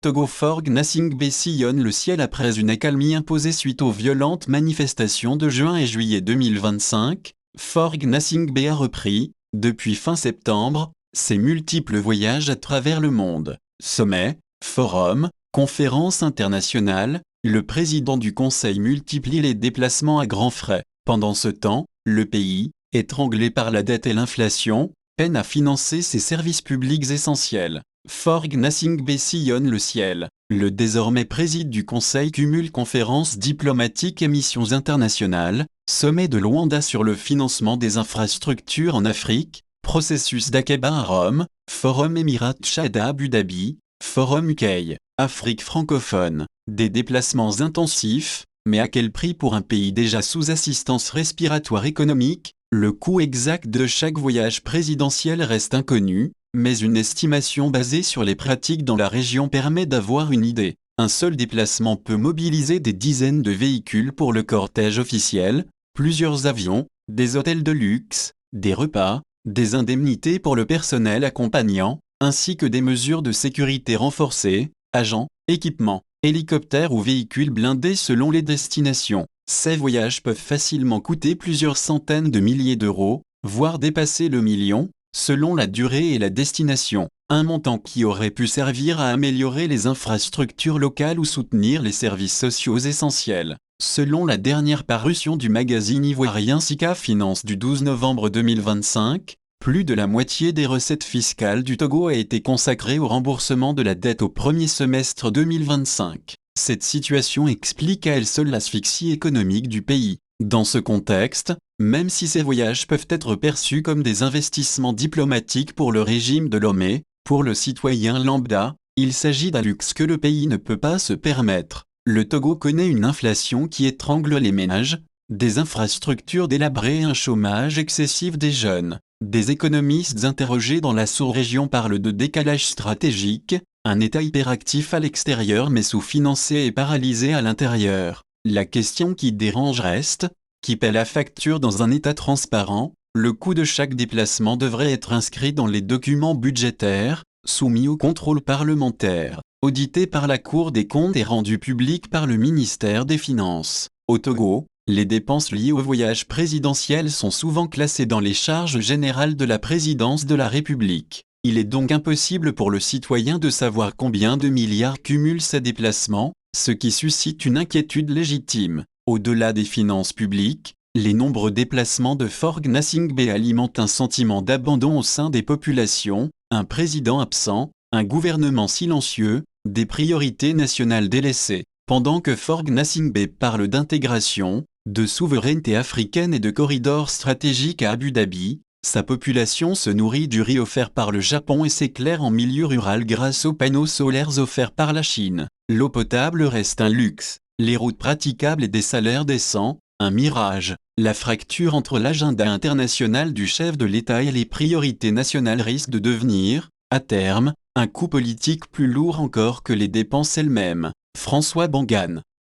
Togo. Forg Gnassingbé sillonne le ciel après une accalmie imposée suite aux violentes manifestations de juin et juillet 2025. Forg Gnassingbé a repris, depuis fin septembre, ses multiples voyages à travers le monde. Sommets, forums, conférences internationales, le président du Conseil multiplie les déplacements à grands frais. Pendant ce temps, le pays, étranglé par la dette et l'inflation, peine à financer ses services publics essentiels. Forg Gnassingbé sillonne le ciel. Le désormais président du Conseil cumule conférences diplomatiques et missions internationales, sommet de Luanda sur le financement des infrastructures en Afrique, processus d'Aqaba à Rome, forum Émirats Tchad à Abu Dhabi, forum UK, Afrique francophone. Des déplacements intensifs, mais à quel prix pour un pays déjà sous assistance respiratoire économique? Le coût exact de chaque voyage présidentiel reste inconnu, mais une estimation basée sur les pratiques dans la région permet d'avoir une idée. Un seul déplacement peut mobiliser des dizaines de véhicules pour le cortège officiel, plusieurs avions, des hôtels de luxe, des repas, des indemnités pour le personnel accompagnant, ainsi que des mesures de sécurité renforcées, agents, équipements, hélicoptères ou véhicules blindés selon les destinations. Ces voyages peuvent facilement coûter plusieurs centaines de milliers d'euros, voire dépasser le million, selon la durée et la destination. Un montant qui aurait pu servir à améliorer les infrastructures locales ou soutenir les services sociaux essentiels. Selon la dernière parution du magazine ivoirien Sika Finance du 12 novembre 2025, plus de la moitié des recettes fiscales du Togo a été consacrée au remboursement de la dette au premier semestre 2025. Cette situation explique à elle seule l'asphyxie économique du pays. Dans ce contexte, même si ces voyages peuvent être perçus comme des investissements diplomatiques pour le régime de Lomé, pour le citoyen lambda, il s'agit d'un luxe que le pays ne peut pas se permettre. Le Togo connaît une inflation qui étrangle les ménages, des infrastructures délabrées et un chômage excessif des jeunes. Des économistes interrogés dans la sous-région parlent de décalage stratégique, un État hyperactif à l'extérieur mais sous-financé et paralysé à l'intérieur. La question qui dérange reste, qui paie la facture dans un État transparent? Le coût de chaque déplacement devrait être inscrit dans les documents budgétaires, soumis au contrôle parlementaire, audité par la Cour des comptes et rendu public par le ministère des Finances. Au Togo, les dépenses liées au voyage présidentiel sont souvent classées dans les charges générales de la présidence de la République. Il est donc impossible pour le citoyen de savoir combien de milliards cumulent ces déplacements, ce qui suscite une inquiétude légitime. Au-delà des finances publiques, les nombreux déplacements de Forg Gnassingbé alimentent un sentiment d'abandon au sein des populations, un président absent, un gouvernement silencieux, des priorités nationales délaissées. Pendant que Forg Gnassingbé parle d'intégration, de souveraineté africaine et de corridors stratégiques à Abu Dhabi, sa population se nourrit du riz offert par le Japon et s'éclaire en milieu rural grâce aux panneaux solaires offerts par la Chine. L'eau potable reste un luxe, les routes praticables et des salaires décents, un mirage. La fracture entre l'agenda international du chef de l'État et les priorités nationales risque de devenir, à terme, un coût politique plus lourd encore que les dépenses elles-mêmes. François Bangan.